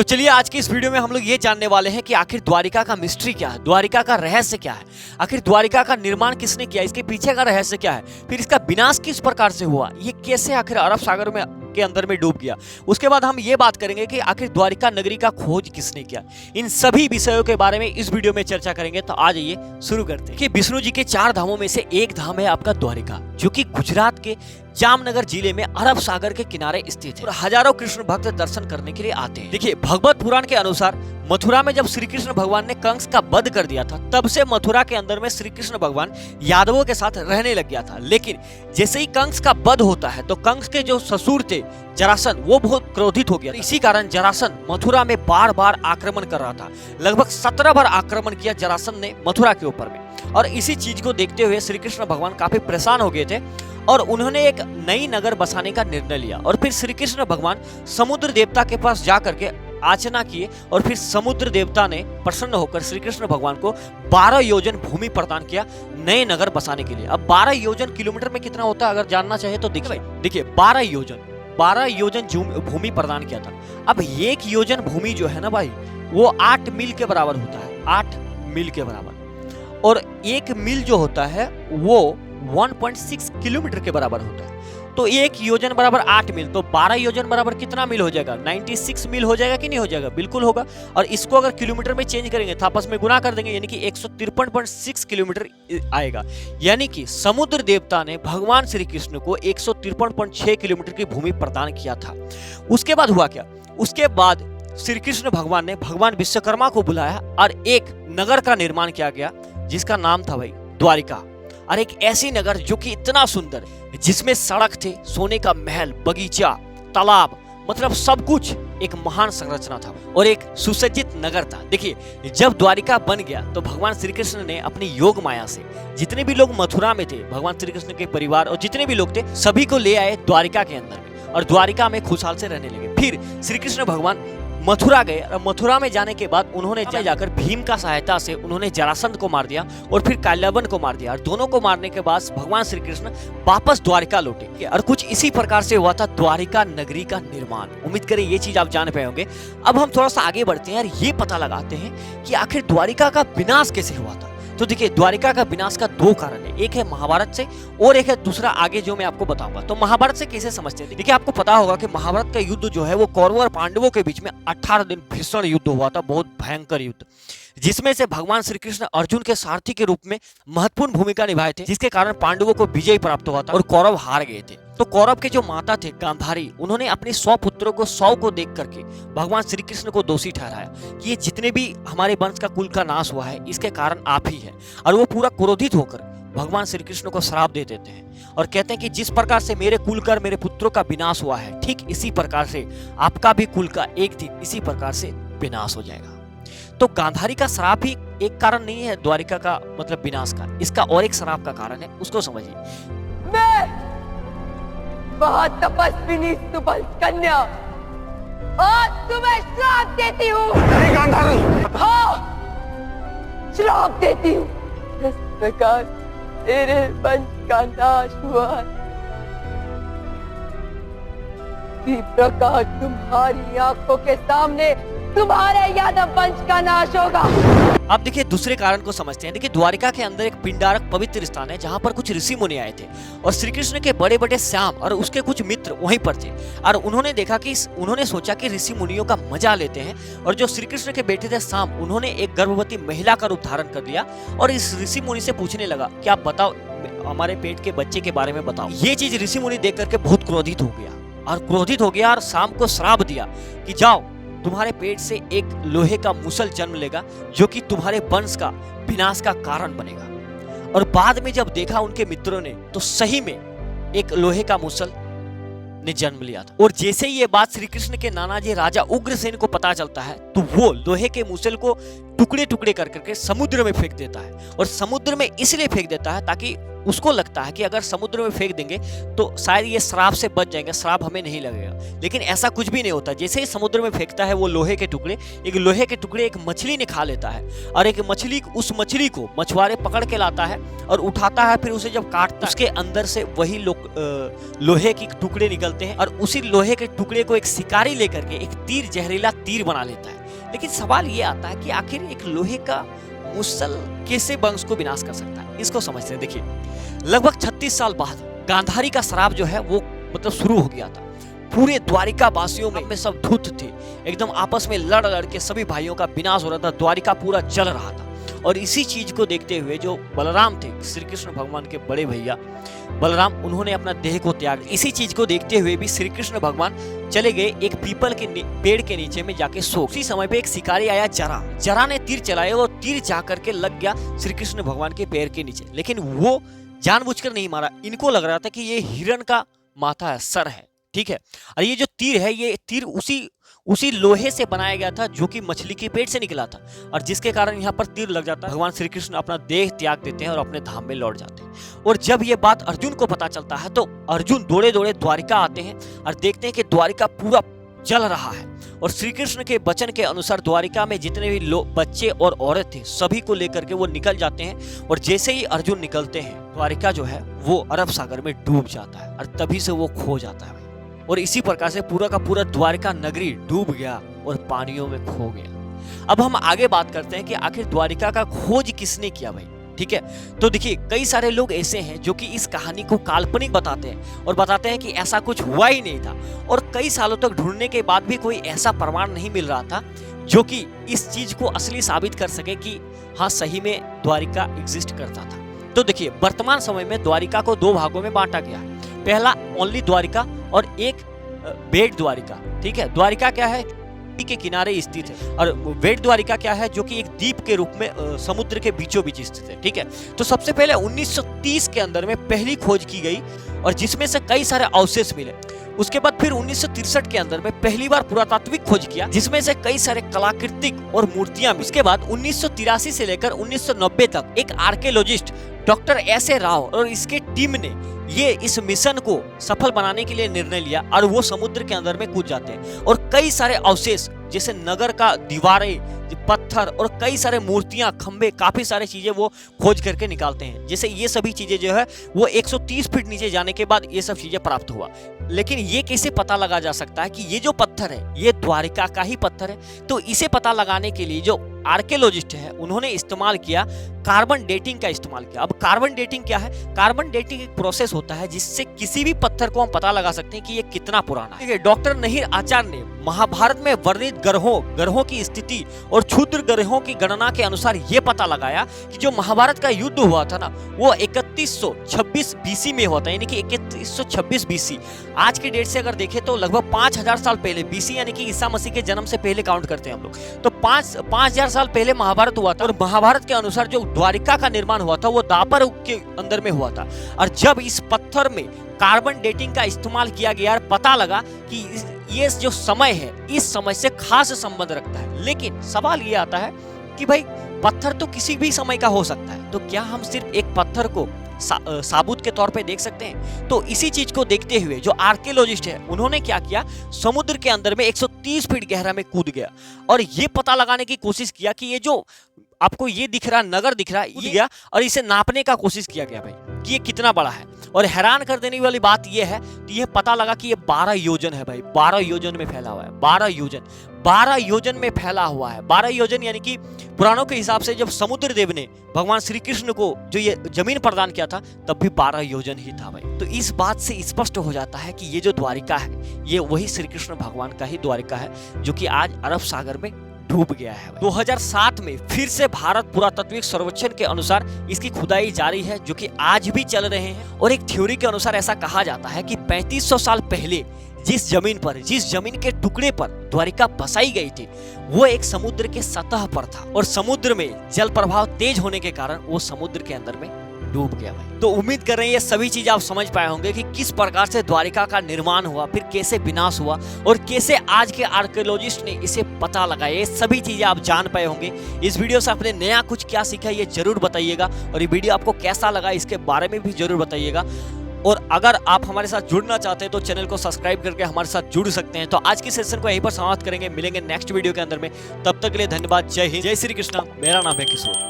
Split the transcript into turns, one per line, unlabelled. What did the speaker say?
चलिए आज की इस वीडियो में हम लोग ये जानने वाले हैं कि आखिर द्वारिका का मिस्ट्री क्या है, द्वारिका का रहस्य क्या है, आखिर द्वारिका का निर्माण किसने किया, इसके पीछे का रहस्य क्या है, फिर इसका विनाश किस प्रकार से हुआ, ये कैसे आखिर अरब सागर में के अंदर में डूब गया। उसके बाद हम ये बात करेंगे कि आखिर द्वारिका नगरी का खोज किसने किया। इन सभी विषयों के बारे में इस वीडियो में चर्चा करेंगे। तो आ जाइए शुरू करते हैं कि विष्णु जी के 4 धामों में से एक धाम है आपका द्वारिका, जो कि गुजरात के जामनगर जिले में अरब सागर के किनारे स्थित है और हजारों कृष्ण भक्त दर्शन करने के लिए आते हैं। देखिए, भगवत पुराण के अनुसार मथुरा में जब श्री कृष्ण भगवान ने कंस का वध कर दिया था, तब से मथुरा के अंदर में श्री कृष्ण भगवान यादवों के साथ रहने लग गया था। लेकिन जैसे ही कंस का वध होता है तो कंस के जो ससुर थे जरासंध, वो बहुत क्रोधित हो गया। इसी कारण जरासंध मथुरा में बार बार आक्रमण कर रहा था। लगभग 17 बार आक्रमण किया जरासंध ने मथुरा के ऊपर में। और इसी चीज को देखते हुए श्री कृष्ण भगवान काफी परेशान हो गए थे और उन्होंने एक नई नगर बसाने का निर्णय लिया। और फिर श्री कृष्ण भगवान समुद्र देवता के पास जा करके याचना किए और फिर समुद्र देवता ने प्रसन्न होकर श्री कृष्ण भगवान को 12 योजन भूमि प्रदान किया नए नगर बसाने के लिए। अब 12 योजन किलोमीटर में कितना होता है अगर जानना चाहे तो देखिए 12 योजन भूमि प्रदान किया था। अब 1 योजन भूमि जो है ना भाई, वो 8 मील के बराबर होता है, 8 मील के बराबर। और 1 मील जो होता है वो 1.6 किलोमीटर के बराबर होता है। तो 1 योजन बराबर 8 मील, तो 12 योजन बराबर कितना मील हो जाएगा? 96 मील हो जाएगा कि नहीं हो जाएगा? बिल्कुल होगा। और इसको अगर किलोमीटर में चेंज करेंगे तो आपस में गुना कर देंगे, यानी कि 153.6 किलोमीटर आएगा। यानी कि समुद्र देवता ने भगवान श्री कृष्ण को 153.6 किलोमीटर की भूमि प्रदान किया था। उसके बाद हुआ क्या? उसके बाद श्री कृष्ण भगवान ने भगवान विश्वकर्मा को बुलाया और एक नगर का निर्माण किया गया जिसका नाम था भाई द्वारिका। और एक ऐसी नगर जो कि इतना सुंदर, जिसमें सड़क थे, सोने का महल, बगीचा, तालाब, मतलब सब कुछ एक महान संरचना था और एक सुसज्जित नगर था। देखिए, जब द्वारिका बन गया तो भगवान श्री कृष्ण ने अपनी योग माया से जितने भी लोग मथुरा में थे, भगवान श्री कृष्ण के परिवार और जितने भी लोग थे, सभी को ले आए द्वारिका के अंदर में और द्वारिका में खुशहाल से रहने लगे। फिर श्री कृष्ण भगवान मथुरा गए और मथुरा में जाने के बाद उन्होंने जाकर भीम का सहायता से उन्होंने जरासंध को मार दिया और फिर काल्यावन को मार दिया। और दोनों को मारने के बाद भगवान श्री कृष्ण वापस द्वारिका लौटे और कुछ इसी प्रकार से हुआ था द्वारिका नगरी का निर्माण। उम्मीद करें ये चीज आप जान पाए होंगे। अब हम थोड़ा सा आगे बढ़ते हैं और ये पता लगाते हैं कि आखिर द्वारिका का विनाश कैसे हुआ था। तो देखिए, द्वारिका का विनाश का 2 कारण है, एक है महाभारत से और एक है दूसरा आगे जो मैं आपको बताऊंगा। तो महाभारत से कैसे समझते हैं? देखिए, आपको पता होगा कि महाभारत का युद्ध जो है वो कौरवों और पांडवों के बीच में 18 दिन भीषण युद्ध हुआ था, बहुत भयंकर युद्ध, जिसमें से भगवान श्री कृष्ण अर्जुन के सारथी के रूप में महत्वपूर्ण भूमिका निभाए थे, जिसके कारण पांडवों को विजय प्राप्त हुआ था और कौरव हार गए थे। तो कौरव के जो माता थे गांधारी, उन्होंने अपने 100 पुत्रों को 100 को देख करके भगवान श्री कृष्ण को दोषी ठहराया कि ये जितने भी हमारे वंश का कुल का नाश हुआ है, इसके कारण आप ही है। और वो पूरा क्रोधित होकर भगवान श्री कृष्ण को श्राप दे देते हैं और कहते हैं कि जिस प्रकार से मेरे कुल का, मेरे पुत्रों का विनाश हुआ है, ठीक इसी प्रकार से आपका भी कुल का एक दिन इसी प्रकार से विनाश हो जाएगा। तो गांधारी का श्राप ही एक कारण नहीं है द्वारिका का मतलब विनाश का, इसका और एक श्राप का कारण है, उसको समझिए।
मैं बहुत तपस्विनी सुबल कन्या आज तुम्हें श्राप देती हूँ।
नहीं गांधारी,
हाँ, श्राप देती हूँ। इस प्रकार तेरे वंश का नाश हुआ, इसी प्रकार तुम्हारी आंखों के सामने तुम्हारे यादव वंश का नाश होगा।
अब देखिए, दूसरे कारण को समझते हैं। देखिए, द्वारिका के अंदर एक पिंडारक पवित्र स्थान है जहां पर कुछ ऋषि मुनि आए थे और श्री कृष्ण के बड़े बड़े श्याम और उसके कुछ मित्र वहीं पर थे। और उन्होंने देखा कि उन्होंने सोचा कि ऋषि मुनियों का मजा लेते हैं। और जो श्री कृष्ण के बेटे थे श्याम, उन्होंने एक गर्भवती महिला का रूप धारण कर लिया और इस ऋषि मुनि से पूछने लगा कि आप बताओ, हमारे पेट के बच्चे के बारे में बताओ। ये चीज ऋषि मुनि देख करके बहुत क्रोधित हो गया और श्याम को श्राप दिया कि जाओ, तुम्हारे पेट से एक लोहे का मुसल जन्म लेगा जो कि तुम्हारे वंश का विनाश का कारण बनेगा। और बाद में जब देखा उनके मित्रों ने तो सही में एक लोहे का मुसल ने जन्म लिया था। और जैसे ही ये बात श्री कृष्ण के नाना जी राजा उग्रसेन को पता चलता है तो वो लोहे के मुसल को टुकड़े टुकड़े कर करके समुद्र में फेंक देता है। और समुद्र में इसलिए फेंक देता है ताकि उसको लगता है कि अगर समुद्र में फेंक देंगे तो शायद ये श्राप से बच जाएंगे, श्राप हमें नहीं लगेगा। लेकिन ऐसा कुछ भी नहीं होता। जैसे ही समुद्र में फेंकता है वो लोहे के टुकड़े, एक मछली ने खा लेता है, और एक मछली, उस मछली को मछुआरे पकड़ के लाता है और उठाता है। फिर उसे जब काटता है उसके अंदर से वही लोहे के टुकड़े निकलते हैं, और उसी लोहे के टुकड़े को एक शिकारी लेकर के एक तीर, जहरीला तीर बना लेता है। लेकिन सवाल ये आता है कि आखिर एक लोहे का मुसल कैसे वंश को विनाश कर सकता है, इसको समझते हैं। देखिए, लगभग 36 साल बाद गांधारी का श्राप जो है वो मतलब शुरू हो गया था। पूरे द्वारिका वासियों में सब धूत थे, एकदम आपस में लड़ के सभी भाइयों का विनाश हो रहा था, द्वारिका पूरा जल रहा था। और इसी चीज को देखते हुए जो बलराम थे, श्री कृष्ण भगवान के बड़े भैया बलराम, उन्होंने अपना देह को त्याग। इसी चीज को देखते हुए भी श्री कृष्ण भगवान चले गए एक पीपल के पेड़ के नीचे में जाके सो। उसी समय पे एक शिकारी आया, जरा ने तीर चलाया, वो तीर जा करके लग गया श्री कृष्ण भगवान के पैर के नीचे। लेकिन वो जानबूझकर नहीं मारा, इनको लग रहा था कि ये हिरण का माथा है, सर है, ठीक है। और ये जो तीर है, ये तीर उसी लोहे से बनाया गया था जो कि मछली के पेट से निकला था, और जिसके कारण यहाँ पर तीर लग जाता है। भगवान श्री कृष्ण अपना देह त्याग देते हैं और अपने धाम में लौट जाते हैं। और जब ये बात अर्जुन को पता चलता है तो अर्जुन दौड़े द्वारिका आते हैं और देखते हैं कि द्वारिका पूरा जल रहा है। और श्री कृष्ण के वचन के अनुसार द्वारिका में जितने भी लोग, बच्चे और औरत थे, सभी को लेकर के वो निकल जाते हैं। और जैसे ही अर्जुन निकलते हैं, द्वारिका जो है वो अरब सागर में डूब जाता है, और तभी से वो खो जाता है। और इसी प्रकार से पूरा का पूरा द्वारिका नगरी डूब गया और पानियों में खो गया। अब हम आगे बात करते हैं कि आखिर द्वारिका का खोज किसने किया भाई, ठीक है। तो देखिए, कई सारे लोग ऐसे हैं जो कि इस कहानी को काल्पनिक बताते हैं और बताते हैं कि ऐसा कुछ हुआ ही नहीं था। और कई सालों तक ढूंढने के बाद भी कोई ऐसा प्रमाण नहीं मिल रहा था जो कि इस चीज को असली साबित कर सके कि हाँ, सही में द्वारिका एग्जिस्ट करता था। तो देखिए, वर्तमान समय में द्वारिका को 2 भागों में बांटा गया है। पहला ओनली द्वारिका और एक बेट द्वारिका, ठीक है। द्वारिका क्या है, के किनारे स्थित है, और बेट द्वारिका क्या है, जो कि एक द्वीप के रूप में समुद्र के बीचों बीच स्थित है, ठीक है। तो सबसे पहले 1930 के अंदर में पहली खोज की गई, और जिसमें से कई सारे अवशेष मिले। उसके बाद फिर 1963 के अंदर में पहली बार पुरातात्विक खोज किया, जिसमें से कई सारे कलाकृतिक और मूर्तियां। उसके बाद 1983 से लेकर 1990 तक एक archaeologist doctor S A Rao और इसके टीम ने ये इस मिशन को सफल बनाने के लिए निर्णय लिया, और वो समुद्र के अंदर में कूद जाते हैं। और कई सारे अवशेष, जैसे नगर का दीवारें, पत्थर और कई सारे मूर्तियां, खंबे, काफी सारी चीजें वो खोज करके निकालते हैं। जैसे ये सभी चीजें जो है वो 130 फीट नीचे जाने के बाद ये सब चीजें प्राप्त हुआ। लेकिन ये कैसे पता लगा जा सकता है कि ये जो पत्थर है ये द्वारिका का ही पत्थर है? तो इसे पता लगाने के लिए जो आर्कियोलॉजिस्ट है उन्होंने इस्तेमाल किया कार्बन डेटिंग का इस्तेमाल किया। अब कार्बन डेटिंग क्या है? कार्बन डेटिंग एक प्रोसेस होता है जिससे किसी भी पत्थर को हम पता लगा सकते हैं कि ये कितना पुराना है। डॉक्टर नहीर आचार्य ने महाभारत में वर्णित ग्रहों की स्थिति और क्षुद्र ग्रहों की गणना के अनुसार ये पता लगाया कि जो महाभारत का युद्ध हुआ था ना वो 3126 बीसी में हुआ था, यानी कि 3126 बीसी। आज के डेट से अगर देखें तो लगभग 5000 साल पहले, बीसी यानी कि ईसा मसीह के जन्म से पहले काउंट करते हैं हम लोग, तो 5000 साल पहले महाभारत हुआ था। और महाभारत के अनुसार जो द्वारिका का निर्माण हुआ था वो द्वापर युग के अंदर में हुआ था। और जब इस पत्थर में कार्बन डेटिंग का इस्तेमाल किया गया, पता लगा कि ये जो समय है इस समय से खास संबंध रखता है। लेकिन सवाल ये आता है कि भाई पत्थर तो किसी भी समय का हो सकता है, तो क्या हम सिर्फ एक पत्थर को साबुत के तौर पे देख सकते हैं? तो इसी चीज को देखते हुए जो आर्कियोलॉजिस्ट है उन्होंने क्या किया, समुद्र के अंदर में 130 फीट गहरा में कूद गया और ये पता लगाने की कोशिश किया कि ये जो आपको ये दिख रहा नगर दिख रहा है ये गया, और इसे नापने का कोशिश किया गया भाई कि ये कितना बड़ा है। और हैरान कर देने वाली बात ये है कि ये पता लगा कि ये 12 योजन है भाई, 12 योजन में फैला हुआ है। 12 योजन में फैला हुआ है। 12 योजन यानी कि पुराणों के हिसाब से जब समुद्र देव ने भगवान श्री कृष्ण को जो ये जमीन प्रदान किया था तब भी 12 योजन ही था भाई। तो इस बात से स्पष्ट हो जाता है कि ये जो द्वारिका है ये वही श्री कृष्ण भगवान का ही द्वारिका है जो कि आज अरब सागर में डूब गया है। 2007 में फिर से भारत पुरातत्विक सर्वेक्षण के अनुसार इसकी खुदाई जारी है जो कि आज भी चल रहे हैं। और एक थ्योरी के अनुसार ऐसा कहा जाता है कि 3500 साल पहले जिस जमीन के टुकड़े पर द्वारिका बसाई गई थी वो एक समुद्र के सतह पर था, और समुद्र में जल प्रवाह तेज होने के कारण वो समुद्र के अंदर में डूब गया भाई। तो उम्मीद कर रहे हैं ये सभी चीज आप समझ पाए होंगे कि किस प्रकार से द्वारिका का निर्माण हुआ, फिर कैसे विनाश हुआ और कैसे आज के आर्कियोलॉजिस्ट ने इसे पता लगाया। ये सभी चीजें आप जान पाए होंगे। इस वीडियो से आपने नया कुछ क्या सीखा ये जरूर बताइएगा, और ये वीडियो आपको कैसा लगा इसके बारे में भी जरूर बताइएगा। और अगर आप हमारे साथ जुड़ना चाहते हैं तो चैनल को सब्सक्राइब करके हमारे साथ जुड़ सकते हैं। तो आज की सेशन को यहीं पर समाप्त करेंगे, मिलेंगे नेक्स्ट वीडियो के अंदर में। तब तक के लिए धन्यवाद। जय हिंद, जय श्री कृष्णा। मेरा नाम है किशोर।